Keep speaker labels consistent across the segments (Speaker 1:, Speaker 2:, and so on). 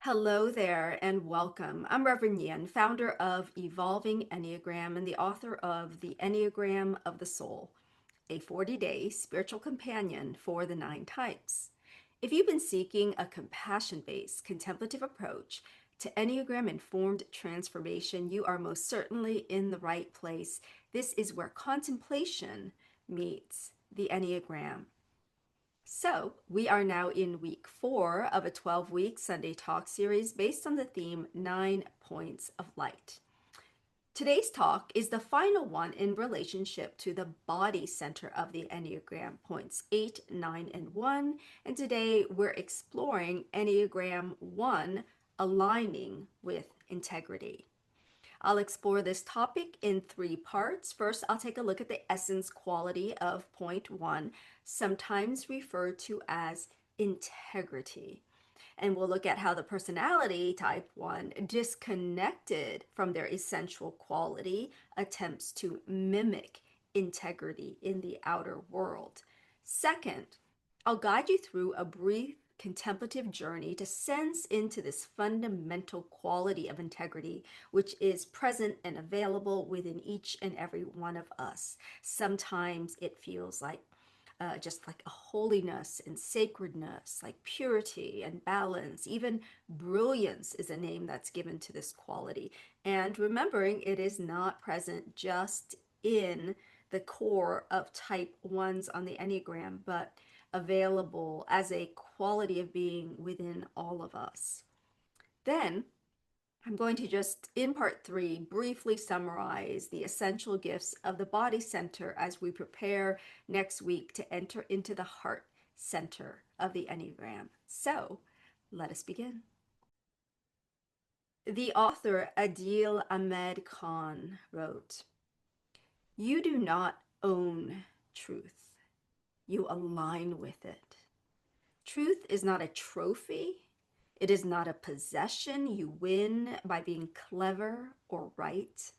Speaker 1: Hello there and welcome. I'm Reverend Nhien, founder of Evolving Enneagram and the author of The Enneagram of the Soul, a 40-day spiritual companion for the 9 types. If you've been seeking a compassion-based contemplative approach to Enneagram-informed transformation, you are most certainly in the right place. This is where contemplation meets the Enneagram. So, we are now in week 4 of a 12-week Sunday talk series based on the theme 9 Points of Light. Today's talk is the final one in relationship to the body center of the Enneagram, points 8, 9, and 1. And today we're exploring Enneagram 1, aligning with integrity. I'll explore this topic in 3 parts. First, I'll take a look at the essence quality of point 1, sometimes referred to as integrity. And we'll look at how the personality type 1, disconnected from their essential quality, attempts to mimic integrity in the outer world. Second, I'll guide you through a brief contemplative journey to sense into this fundamental quality of integrity, which is present and available within each and every one of us. Sometimes it feels like just like a holiness and sacredness, like purity and balance. Even brilliance is a name that's given to this quality. And remembering it is not present just in the core of type 1s on the Enneagram, but available as a quality of being within all of us. Then I'm going to just, in part 3, briefly summarize the essential gifts of the body center as we prepare next week to enter into the heart center of the Enneagram. So let us begin. The author Adil Ahmed Khan wrote, "You do not own truth, you align with it. Truth is not a trophy. It is not a possession you win by being clever or right.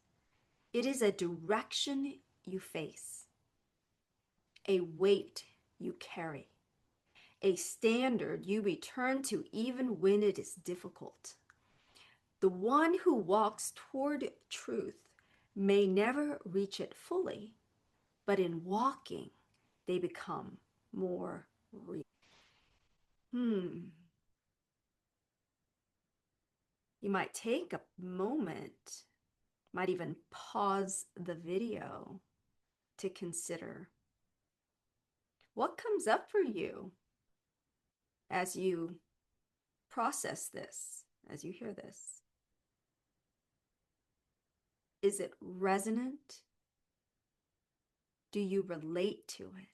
Speaker 1: It is a direction you face, a weight you carry, a standard you return to even when it is difficult. The one who walks toward truth may never reach it fully, but in walking, they become more real." You might take a moment, might even pause the video to consider what comes up for you as you process this, as you hear this. Is it resonant? Do you relate to it?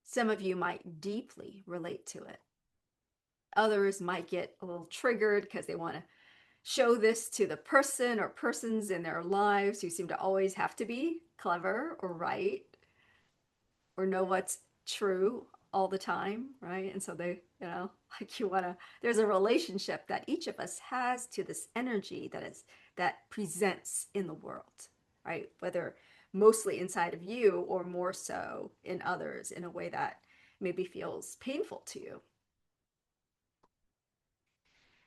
Speaker 1: Some of you might deeply relate to it. Others might get a little triggered because they want to show this to the person or persons in their lives who seem to always have to be clever or right or know what's true all the time, right? And so they, like you want to, there's a relationship that each of us has to this energy that presents in the world, right? Whether mostly inside of you or more so in others in a way that maybe feels painful to you.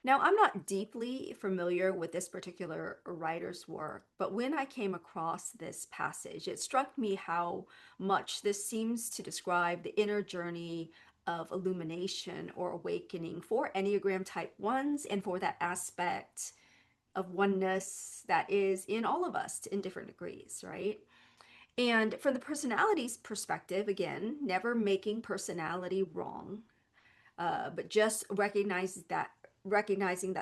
Speaker 1: Now, I'm not deeply familiar with this particular writer's work, but when I came across this passage, it struck me how much this seems to describe the inner journey of illumination or awakening for Enneagram type 1s and for that aspect of oneness that is in all of us in different degrees, right? And from the personality's perspective, again, never making personality wrong, but just recognizing that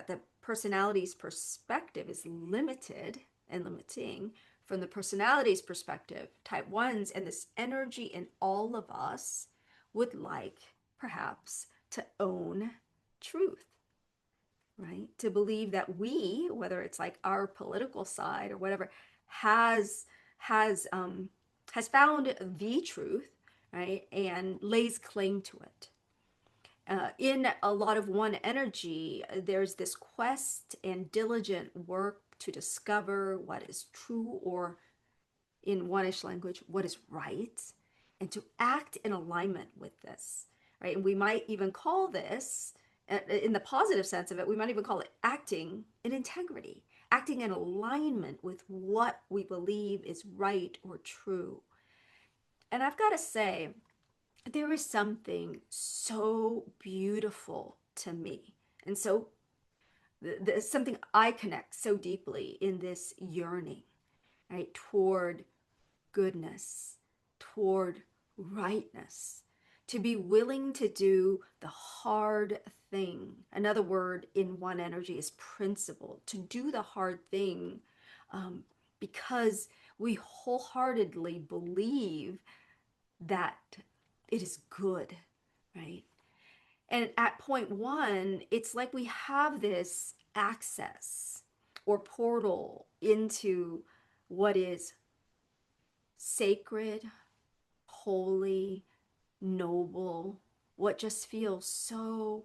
Speaker 1: the personality's perspective is limited and limiting. From the personality's perspective, type 1s and this energy in all of us would like perhaps to own truth, right? To believe that we, whether it's like our political side or whatever, has has um has found the truth, right, and lays claim to it. In a lot of 1 energy, there's this quest and diligent work to discover what is true, or in 1ish language, what is right, and to act in alignment with this. right? And we might even call this, in the positive sense of it, we might even call it acting in integrity, acting in alignment with what we believe is right or true. And I've got to say, there is something so beautiful to me, and so something I connect so deeply in this yearning, right, toward goodness, toward rightness, to be willing to do the hard thing. Another word in one energy is principle, to do the hard thing, um, because we wholeheartedly believe that it is good, right? And at point one, it's like we have this access or portal into what is sacred, holy, noble, what just feels so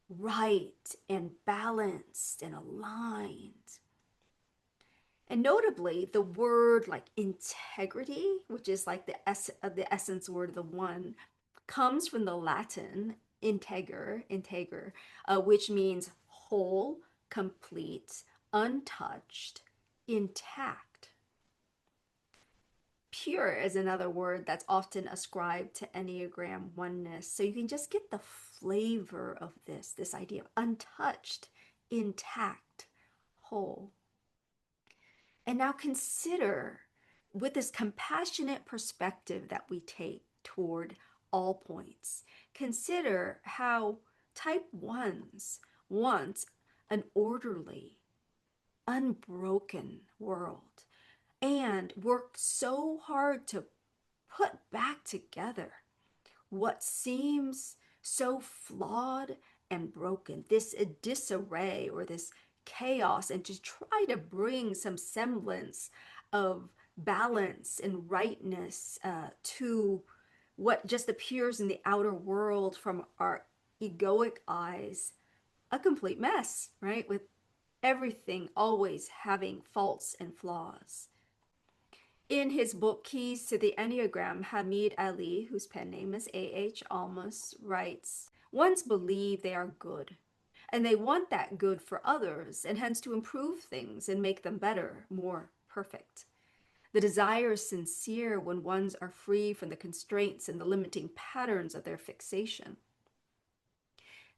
Speaker 1: right and balanced and aligned. And notably, the word like integrity, which is like the essence word of the one, comes from the Latin integer, which means whole, complete, untouched, intact. Pure is another word that's often ascribed to Enneagram oneness. So you can just get the flavor of this idea of untouched, intact, whole. And now consider, with this compassionate perspective that we take toward all points, consider how type ones want an orderly, unbroken world and work so hard to put back together what seems so flawed and broken, this disarray or this chaos, and to try to bring some semblance of balance and rightness to what just appears in the outer world from our egoic eyes, a complete mess, right? With everything always having faults and flaws. In his book Keys to the Enneagram, Hamid Ali, whose pen name is A.H. Almus, writes, "Ones believe they are good, and they want that good for others, and hence to improve things and make them better, more perfect. The desire is sincere when ones are free from the constraints and the limiting patterns of their fixation.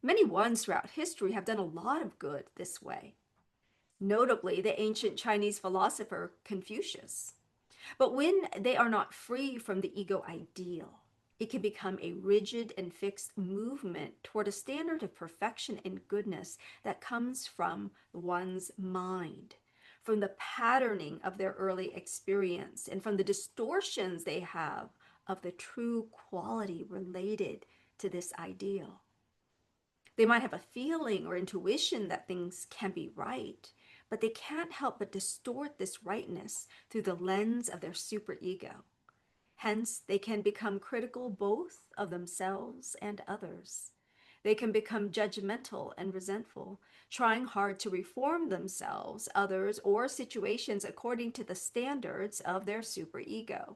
Speaker 1: Many ones throughout history have done a lot of good this way, notably the ancient Chinese philosopher Confucius. But when they are not free from the ego ideal, it can become a rigid and fixed movement toward a standard of perfection and goodness that comes from one's mind, from the patterning of their early experience, and from the distortions they have of the true quality related to this ideal. They might have a feeling or intuition that things can be right, but they can't help but distort this rightness through the lens of their superego. Hence, they can become critical both of themselves and others. They can become judgmental and resentful, trying hard to reform themselves, others, or situations according to the standards of their superego.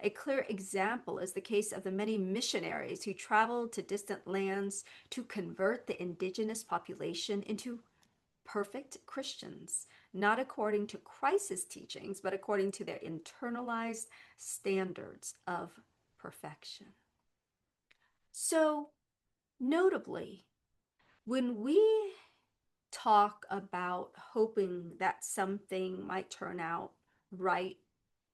Speaker 1: A clear example is the case of the many missionaries who traveled to distant lands to convert the indigenous population into perfect Christians, not according to Christ's teachings, but according to their internalized standards of perfection. So, notably, when we talk about hoping that something might turn out right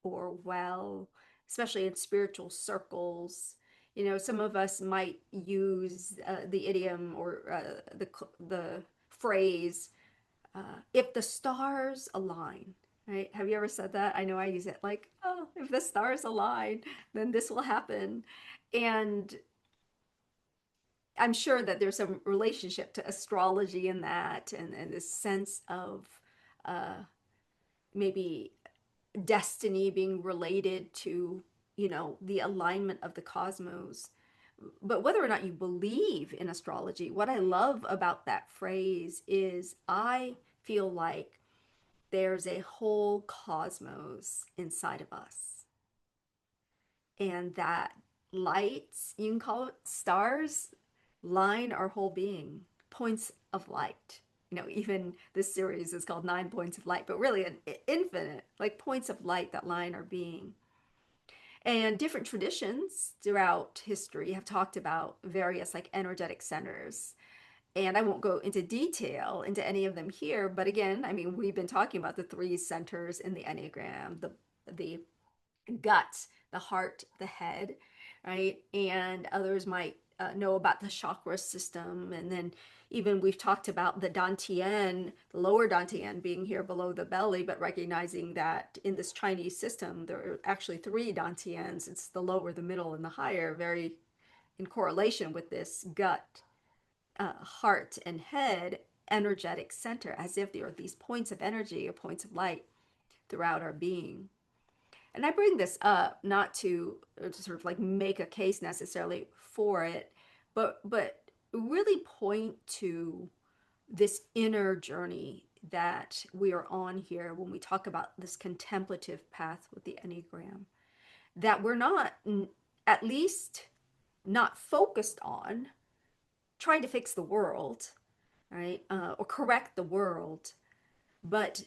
Speaker 1: or well, especially in spiritual circles. You know, some of us might use the idiom or the phrase, if the stars align, right? Have you ever said that? I know I use it like, oh, if the stars align, then this will happen. And I'm sure that there's some relationship to astrology in that, and this sense of uh, maybe destiny being related to, you know, the alignment of the cosmos. But whether or not you believe in astrology, what I love about that phrase is I feel like there's a whole cosmos inside of us, and that lights, you can call it stars, line our whole being, points of light. Even this series is called Nine Points of Light, but really an infinite, like points of light that line our being. And different traditions throughout history have talked about various like energetic centers. And I won't go into detail into any of them here, but again, I mean, we've been talking about the three centers in the Enneagram, the gut, the heart, the head, right? And others might know about the chakra system. And then even we've talked about the dantian, the lower dantian being here below the belly, but recognizing that in this Chinese system, there are actually three dantians. It's the lower, the middle, and the higher, very in correlation with this gut, heart, and head energetic center, as if there are these points of energy or points of light throughout our being. And I bring this up not to sort of like make a case necessarily for it, but really point to this inner journey that we are on here when we talk about this contemplative path with the Enneagram, that we're not, at least not focused on trying to fix the world, right? Or correct the world, but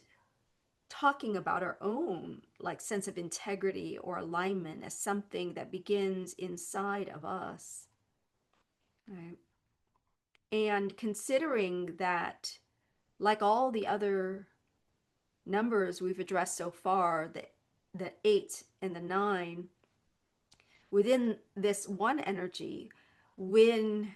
Speaker 1: talking about our own like sense of integrity or alignment as something that begins inside of us, right? And considering that, like all the other numbers we've addressed so far, the eight and the nine, within this one energy, when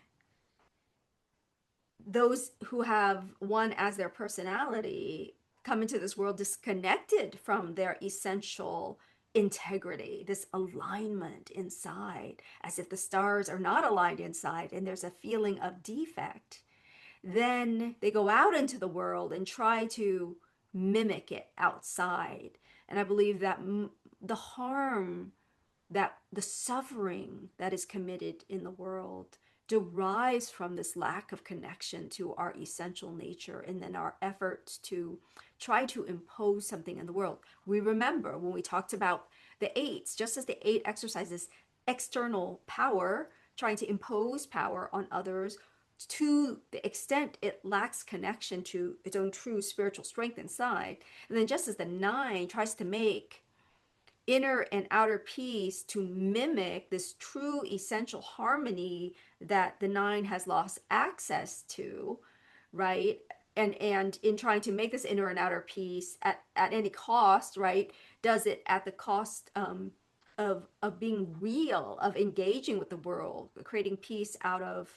Speaker 1: those who have one as their personality come into this world disconnected from their essential integrity, this alignment inside, as if the stars are not aligned inside and there's a feeling of defect, then they go out into the world and try to mimic it outside. And I believe that the harm, that the suffering that is committed in the world derives from this lack of connection to our essential nature, and then our efforts to try to impose something in the world. We remember when we talked about the eights, just as the eight exercises external power, trying to impose power on others, to the extent it lacks connection to its own true spiritual strength inside. And then just as the nine tries to make inner and outer peace to mimic this true essential harmony that the nine has lost access to, right? And in trying to make this inner and outer peace at any cost, right? Does it at the cost of being real, of engaging with the world, creating peace out of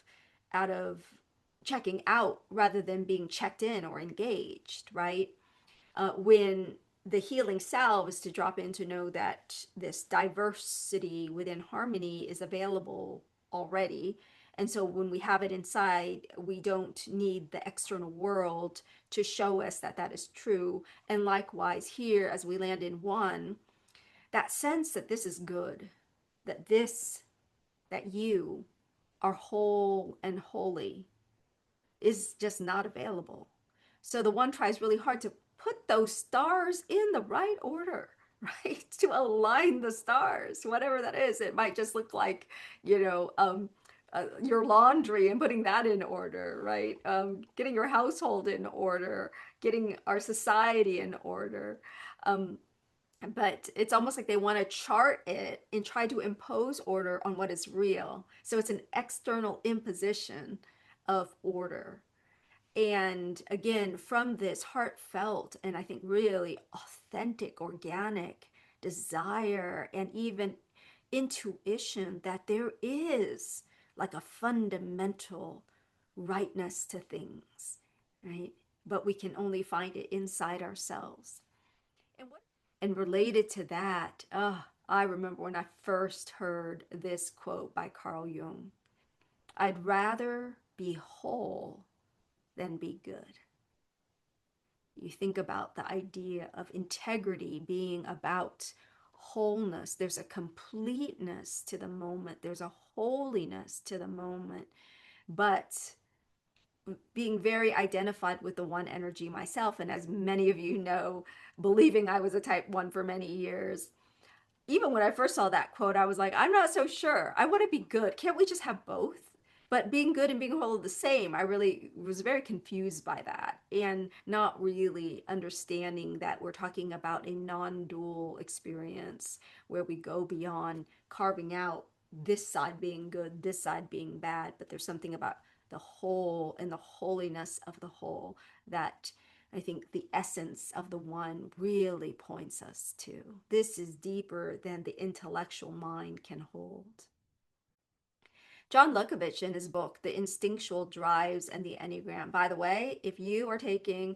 Speaker 1: checking out rather than being checked in or engaged, right? When the healing salve is to drop in to know that this diversity within harmony is available already. And so when we have it inside, we don't need the external world to show us that that is true. And likewise, here, as we land in one, that sense that this is good, that that you are whole and holy, is just not available. So the one tries really hard to put those stars in the right order, right? To align the stars, whatever that is. It might just look like, your laundry and putting that in order, right? Getting your household in order, getting our society in order. Um, but it's almost like they want to chart it and try to impose order on what is real. So it's an external imposition of order. And again, from this heartfelt and I think really authentic, organic desire and even intuition that there is like a fundamental rightness to things, right? But we can only find it inside ourselves. And what and related to that, I remember when I first heard this quote by Carl Jung. I'd rather be whole than be good. You think about the idea of integrity being about wholeness. There's a completeness to the moment, there's a holiness to the moment. But being very identified with the one energy myself, and as many of you know, believing I was a type one for many years, even when I first saw that quote, I was like, I'm not so sure. I want to be good. Can't we just have both? But being good and being whole are the same. I really was very confused by that and not really understanding that we're talking about a non dual experience where we go beyond carving out this side being good, this side being bad, but there's something about the whole and the holiness of the whole that I think the essence of the one really points us to. This is deeper than the intellectual mind can hold. John Lukovich, in his book, The Instinctual Drives and the Enneagram. By the way, if you are taking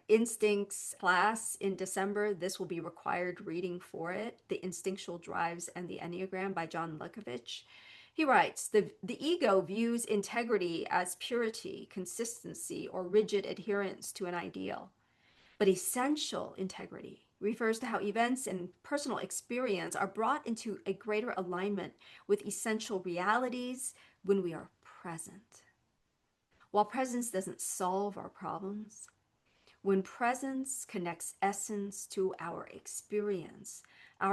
Speaker 1: Instincts class in December, this will be required reading for it. The Instinctual Drives and the Enneagram by John Lukovich. He writes, the ego views integrity as purity, consistency, or rigid adherence to an ideal. But essential integrity refers to how events and personal experience are brought into a greater alignment with essential realities when we are present. While presence doesn't solve our problems, when presence connects essence to our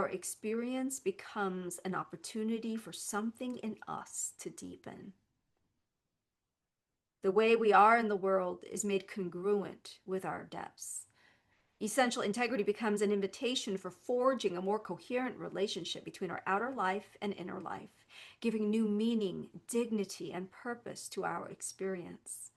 Speaker 1: experience becomes an opportunity for something in us to deepen. The way we are in the world is made congruent with our depths. Essential integrity becomes an invitation for forging a more coherent relationship between our outer life and inner life, giving new meaning, dignity, and purpose to our experience.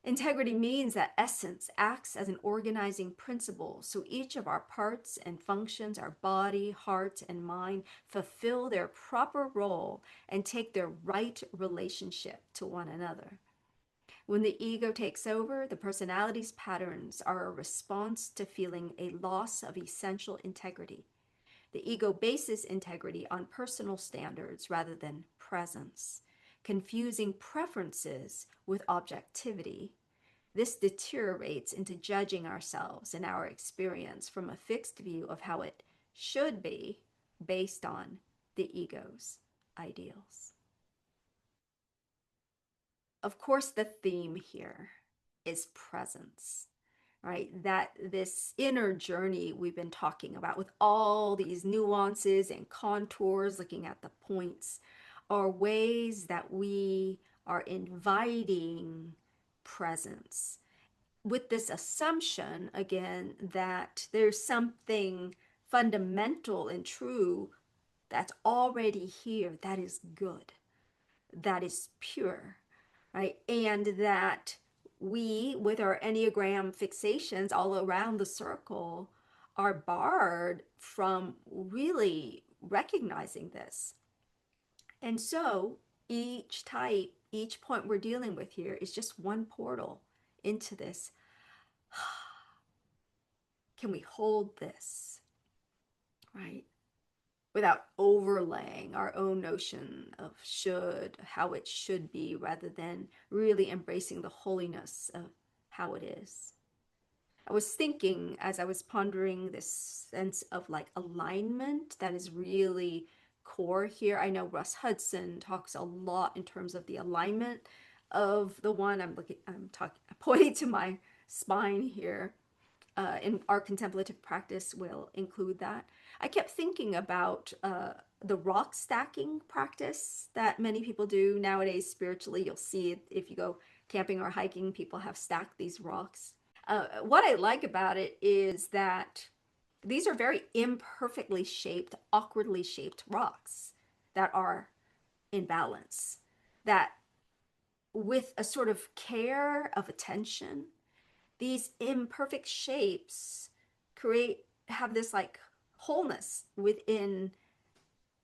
Speaker 1: Integrity means that essence acts as an organizing principle, so each of our parts and functions, our body, heart, and mind, fulfill their proper role and take their right relationship to one another. When the ego takes over, the personality's patterns are a response to feeling a loss of essential integrity. The ego bases integrity on personal standards rather than presence, confusing preferences with objectivity. This deteriorates into judging ourselves and our experience from a fixed view of how it should be based on the ego's ideals. Of course, the theme here is presence, right? That this inner journey we've been talking about with all these nuances and contours, looking at the points, are ways that we are inviting presence with this assumption, again, that there's something fundamental and true that's already here that is good, that is pure, right? And that we, with our Enneagram fixations all around the circle, are barred from really recognizing this. And so each type, each point we're dealing with here is just one portal into this. Can we hold this, right? Without overlaying our own notion of should, how it should be, rather than really embracing the holiness of how it is. I was thinking as I was pondering this sense of like alignment that is really core here. I know Russ Hudson talks a lot in terms of the alignment of the one. I'm pointing to my spine here. In our contemplative practice will include that. I kept thinking about the rock stacking practice that many people do nowadays spiritually. You'll see it if you go camping or hiking, people have stacked these rocks. What I like about it is that these are very imperfectly shaped, awkwardly shaped rocks that are in balance, that with a sort of care of attention, these imperfect shapes have this like wholeness within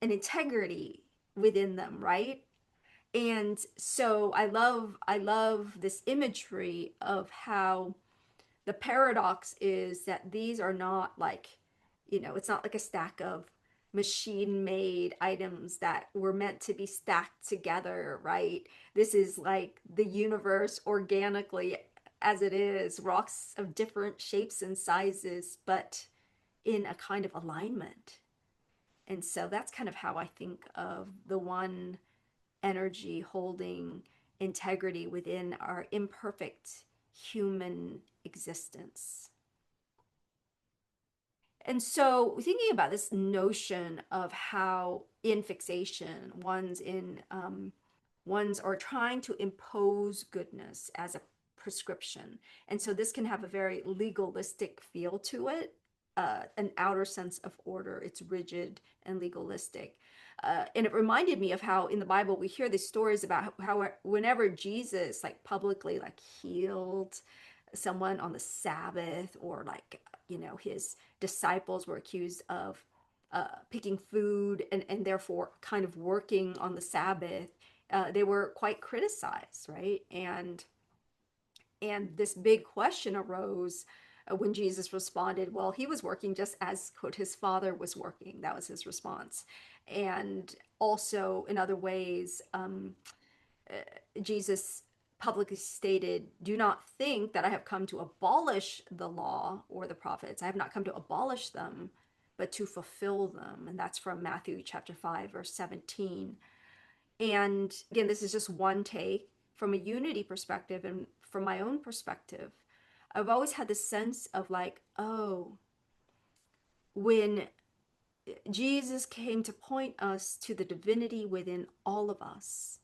Speaker 1: an integrity within them, right? And so I love this imagery of how the paradox is that these are not like, it's not like a stack of machine made items that were meant to be stacked together, right? This is like the universe organically as it is, rocks of different shapes and sizes, but in a kind of alignment. And so that's kind of how I think of the one energy holding integrity within our imperfect human existence. And so thinking about this notion of how in fixation ones are trying to impose goodness as a prescription. And so this can have a very legalistic feel to it, an outer sense of order. It's rigid and legalistic. And it reminded me of how in the Bible we hear these stories about how whenever Jesus like publicly like healed someone on the Sabbath, or like, his disciples were accused of picking food and therefore kind of working on the Sabbath, they were quite criticized, right? And this big question arose when Jesus responded, well, he was working just as, quote, his father was working. That was his response. And also in other ways, uh, Jesus publicly stated, do not think that I have come to abolish the law or the prophets. I have not come to abolish them, but to fulfill them. And that's from Matthew chapter 5, verse 17. And again, this is just one take from a unity perspective. And from my own perspective, I've always had this sense of like, oh, when Jesus came to point us to the divinity within all of us,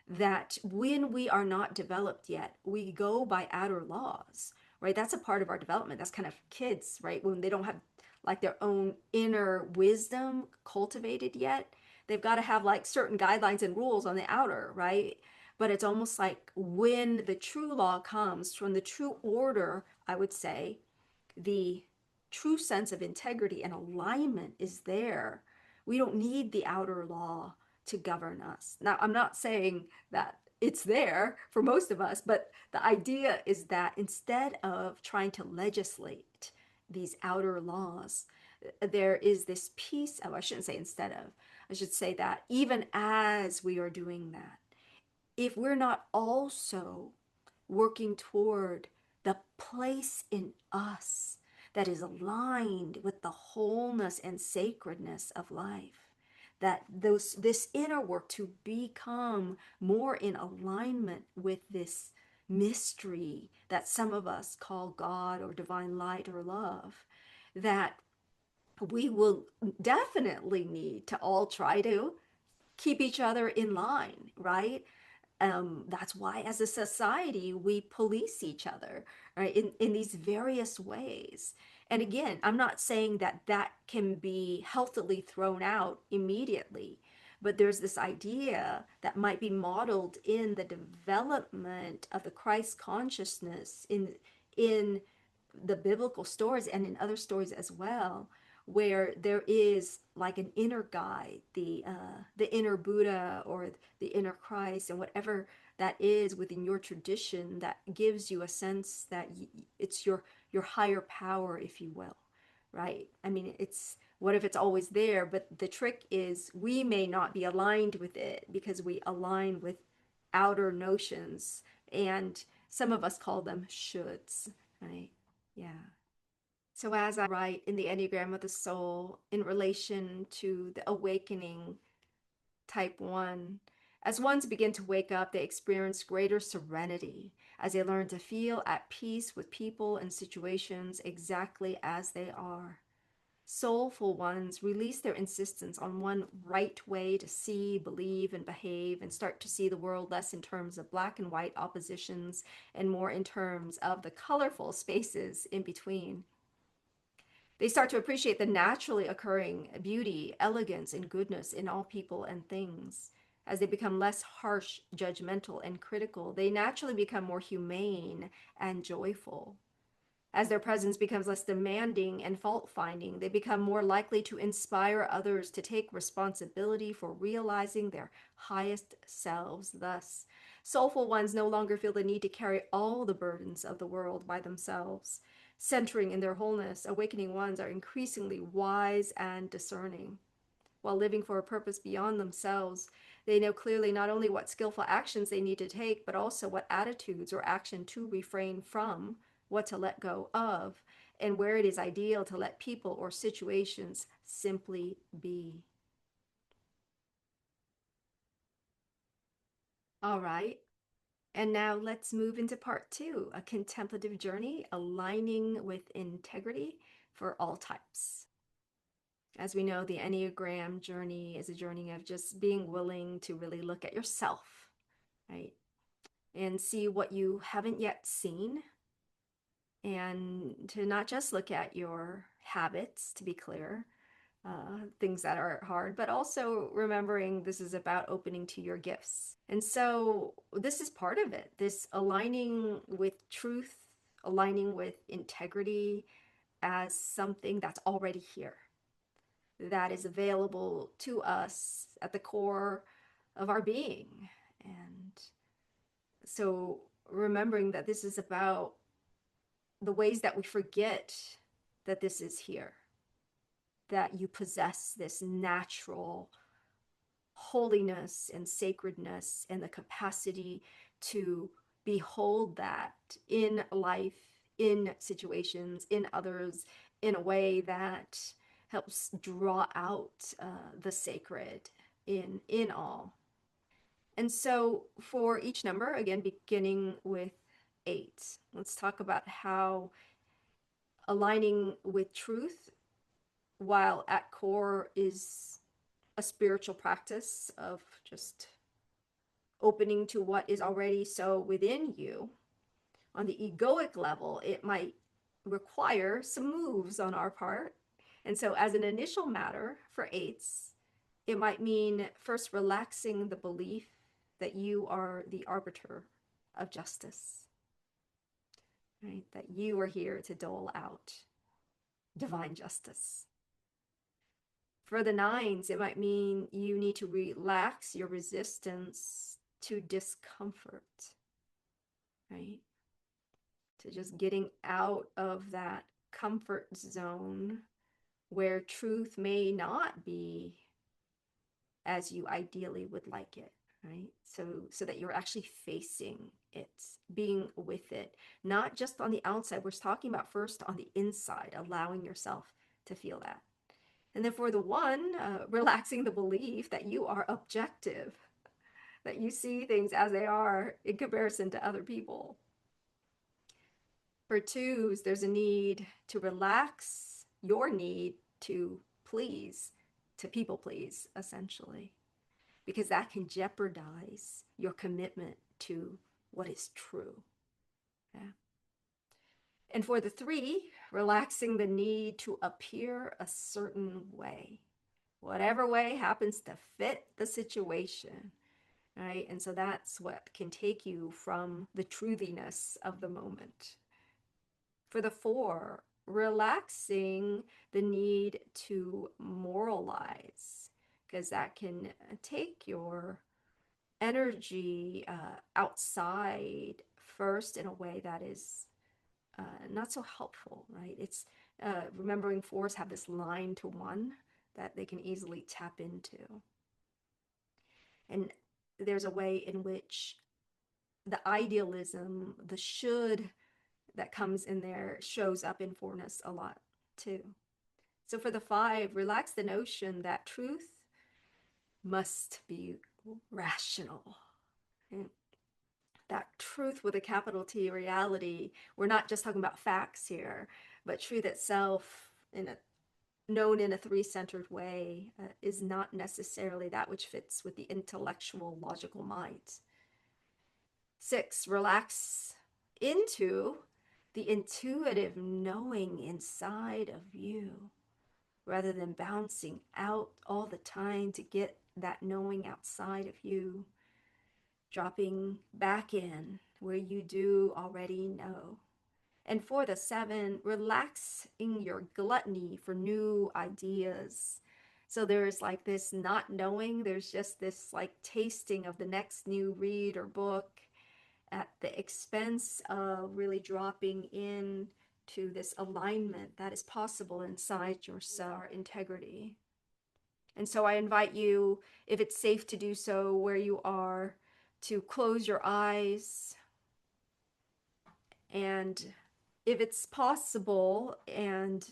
Speaker 1: that when we are not developed yet, we go by outer laws, right? That's a part of our development. That's kind of kids, right? When they don't have like their own inner wisdom cultivated yet, they've got to have like certain guidelines and rules on the outer, right? But it's almost like when the true law comes from the true order, I would say, the true sense of integrity and alignment is there. We don't need the outer law to govern us. Now, I'm not saying that it's there for most of us, but the idea is that instead of trying to legislate these outer laws, there is this piece of, I shouldn't say instead of, I should say that even as we are doing that, if we're not also working toward the place in us that is aligned with the wholeness and sacredness of life, that this inner work to become more in alignment with this mystery that some of us call God or divine light or love, that we will definitely need to all try to keep each other in line, right? That's why, as a society, we police each other, right, in these various ways. And again, I'm not saying that that can be healthily thrown out immediately, but there's this idea that might be modeled in the development of the Christ consciousness in the biblical stories and in other stories as well, where there is like an inner guide, the inner Buddha or the inner Christ, and whatever that is within your tradition that gives you a sense that it's your higher power, if you will, right? I mean, it's what if it's always there, but the trick is we may not be aligned with it because we align with outer notions, and some of us call them shoulds, right? Yeah. So, as I write in the Enneagram of the Soul in relation to the awakening type 1, as ones begin to wake up, they experience greater serenity as they learn to feel at peace with people and situations exactly as they are. Soulful ones release their insistence on one right way to see, believe, and behave, and start to see the world less in terms of black and white oppositions and more in terms of the colorful spaces in between. They start to appreciate the naturally occurring beauty, elegance, and goodness in all people and things. As they become less harsh, judgmental, and critical, they naturally become more humane and joyful. As their presence becomes less demanding and fault finding, they become more likely to inspire others to take responsibility for realizing their highest selves. Thus, soulful ones no longer feel the need to carry all the burdens of the world by themselves. Centering in their wholeness, awakening ones are increasingly wise and discerning. While living for a purpose beyond themselves, they know clearly not only what skillful actions they need to take, but also what attitudes or action to refrain from, what to let go of, and where it is ideal to let people or situations simply be. All right. And now let's move into part 2, a contemplative journey, aligning with integrity. for all types. As we know, the Enneagram journey is a journey of just being willing to really look at yourself, right? And see what you haven't yet seen, and to not just look at your habits, to be clear, things that are hard, but also remembering this is about opening to your gifts. And so this is part of it, this aligning with truth, aligning with integrity as something that's already here, that is available to us at the core of our being. And so remembering that this is about the ways that we forget that this is here, that you possess this natural holiness and sacredness and the capacity to behold that in life, in situations, in others, in a way that helps draw out the sacred in all. And so for each number, again, beginning with 8, let's talk about how aligning with truth, while at core is a spiritual practice of just opening to what is already so within you. On the egoic level, it might require some moves on our part. And so, as an initial matter for 8s, it might mean first relaxing the belief that you are the arbiter of justice, right? That you are here to dole out divine justice. For the 9s, it might mean you need to relax your resistance to discomfort, right? To just getting out of that comfort zone where truth may not be as you ideally would like it, right? So that you're actually facing it, being with it, not just on the outside. We're talking about first on the inside, allowing yourself to feel that. And then for the 1, relaxing the belief that you are objective, that you see things as they are in comparison to other people. For 2s, there's a need to relax your need to please, to people please, essentially, because that can jeopardize your commitment to what is true. Yeah. And for the 3, relaxing the need to appear a certain way, whatever way happens to fit the situation, right? And so that's what can take you from the truthiness of the moment. For the 4, relaxing the need to moralize, because that can take your energy outside first in a way that is not so helpful, right? It's remembering 4s have this line to 1 that they can easily tap into. And there's a way in which the idealism, the should that comes in there shows up in 4ness a lot too. So for the 5, relax the notion that truth must be rational. And that truth with a capital T, reality, we're not just talking about facts here, but truth itself, known in a 3-centered way, is not necessarily that which fits with the intellectual, logical mind. 6, relax into the intuitive knowing inside of you, rather than bouncing out all the time to get that knowing outside of you, dropping back in where you do already know. And for the 7, relaxing your gluttony for new ideas. So there's like this not knowing, there's just this like tasting of the next new read or book at the expense of really dropping in to this alignment that is possible inside yourself, integrity. And so I invite you, if it's safe to do so where you are, to close your eyes, and if it's possible and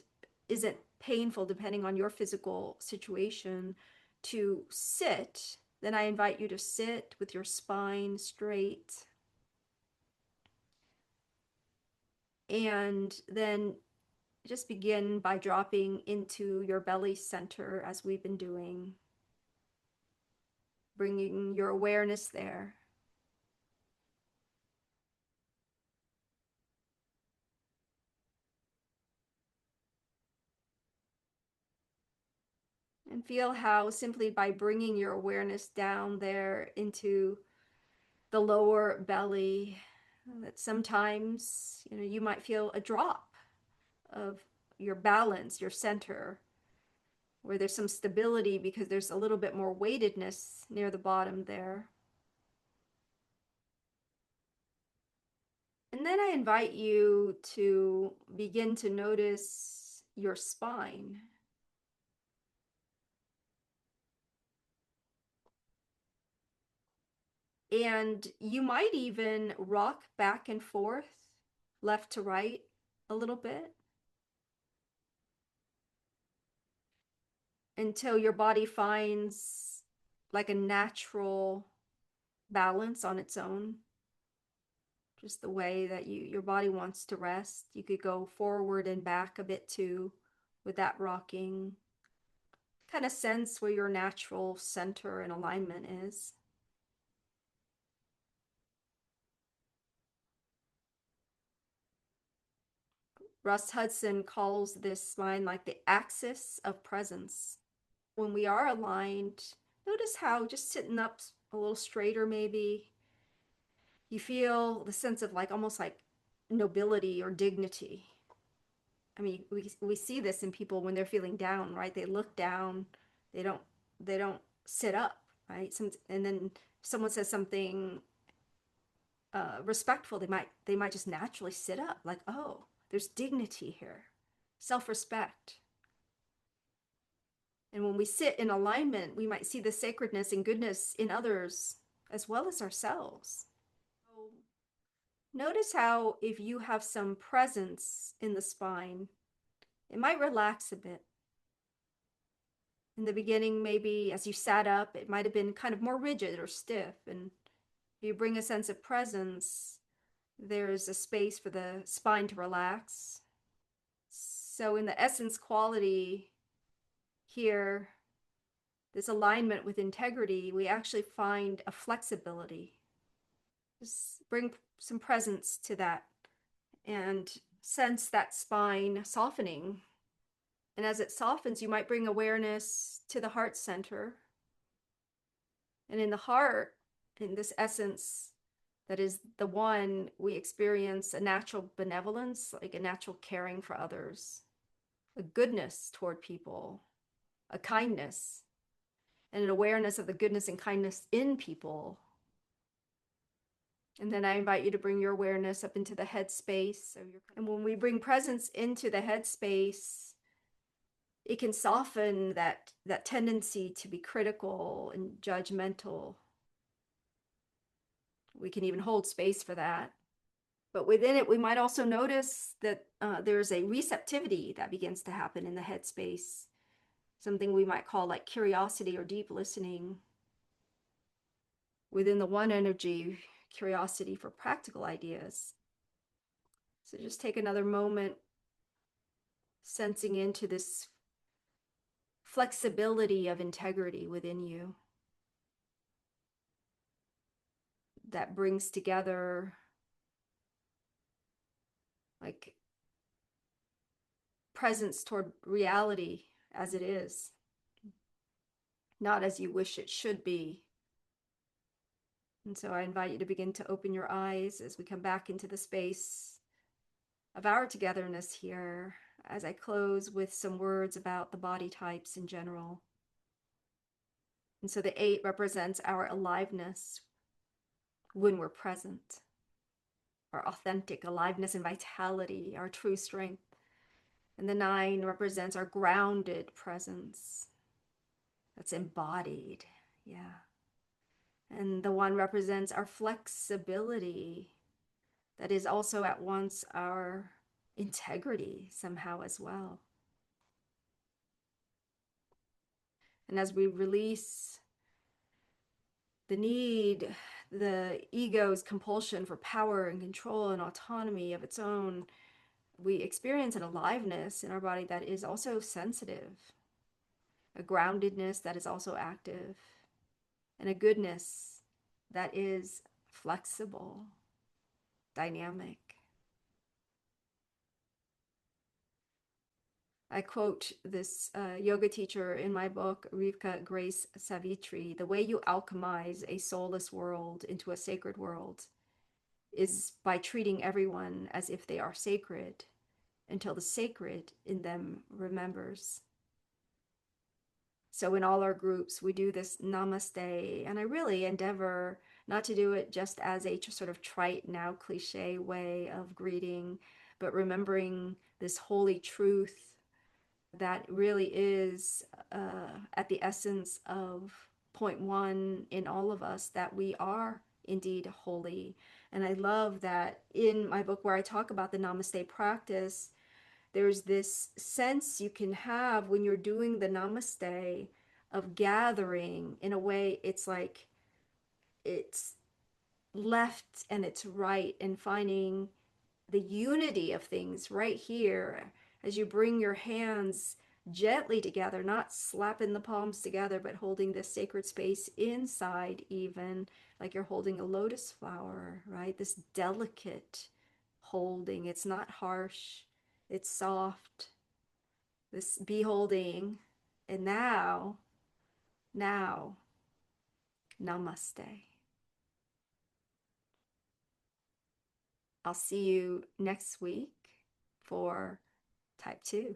Speaker 1: isn't painful depending on your physical situation, to sit, then I invite you to sit with your spine straight. And then Just begin by dropping into your belly center as we've been doing, bringing your awareness there. And feel how simply by bringing your awareness down there into the lower belly, that sometimes, you might feel a drop of your balance, your center, where there's some stability because there's a little bit more weightedness near the bottom there. And then I invite you to begin to notice your spine. And you might even rock back and forth, left to right, a little bit until your body finds like a natural balance on its own, just the way that your body wants to rest. You could go forward and back a bit too with that rocking. Kind of sense where your natural center and alignment is. Russ Hudson calls this spine like the axis of presence. When we are aligned, notice how just sitting up a little straighter, maybe, you feel the sense of like almost like nobility or dignity. I mean, we see this in people when they're feeling down, right? They look down, they don't they don't sit up, right? And then someone says something respectful, they might just naturally sit up, like, oh, there's dignity here, self-respect. And when we sit in alignment, we might see the sacredness and goodness in others as well as ourselves. So notice how if you have some presence in the spine, it might relax a bit. In the beginning, maybe as you sat up, it might have been kind of more rigid or stiff. And if you bring a sense of presence, there's a space for the spine to relax. So in the essence quality here, this alignment with integrity, we actually find a flexibility. Just bring some presence to that and sense that spine softening. And as it softens, you might bring awareness to the heart center. And in the heart, in this essence that is the one, we experience a natural benevolence, like a natural caring for others, a goodness toward people, a kindness, and an awareness of the goodness and kindness in people. And then I invite you to bring your awareness up into the head space. And when we bring presence into the head space, it can soften that tendency to be critical and judgmental. We can even hold space for that. But within it, we might also notice that there's a receptivity that begins to happen in the head space, something we might call like curiosity or deep listening. Within the one energy, curiosity for practical ideas. So just take another moment sensing into this flexibility of integrity within you that brings together like presence toward reality as it is, not as you wish it should be. And so I invite you to begin to open your eyes as we come back into the space of our togetherness here, as I close with some words about the body types in general. And so the 8 represents our aliveness when we're present, our authentic aliveness and vitality, our true strength. And the 9 represents our grounded presence that's embodied. Yeah. And the 1 represents our flexibility that is also at once our integrity somehow as well. And as we release the need, the ego's compulsion for power and control and autonomy of its own, we experience an aliveness in our body that is also sensitive, a groundedness that is also active, and a goodness that is flexible, dynamic. I quote this yoga teacher in my book, Rivka Grace Savitri: the way you alchemize a soulless world into a sacred world is by treating everyone as if they are sacred until the sacred in them remembers. So in all our groups, we do this namaste, and I really endeavor not to do it just as a sort of trite, now cliche way of greeting, but remembering this holy truth that really is at the essence of point one in all of us, that we are indeed holy. And I love that in my book where I talk about the Namaste practice, there's this sense you can have when you're doing the Namaste of gathering. In a way, it's like it's left and it's right, and finding the unity of things right here as you bring your hands gently together, not slapping the palms together, but holding this sacred space inside, even like you're holding a lotus flower, right? This delicate holding. It's not harsh, it's soft, this beholding. And now, namaste. I'll see you next week for type 2.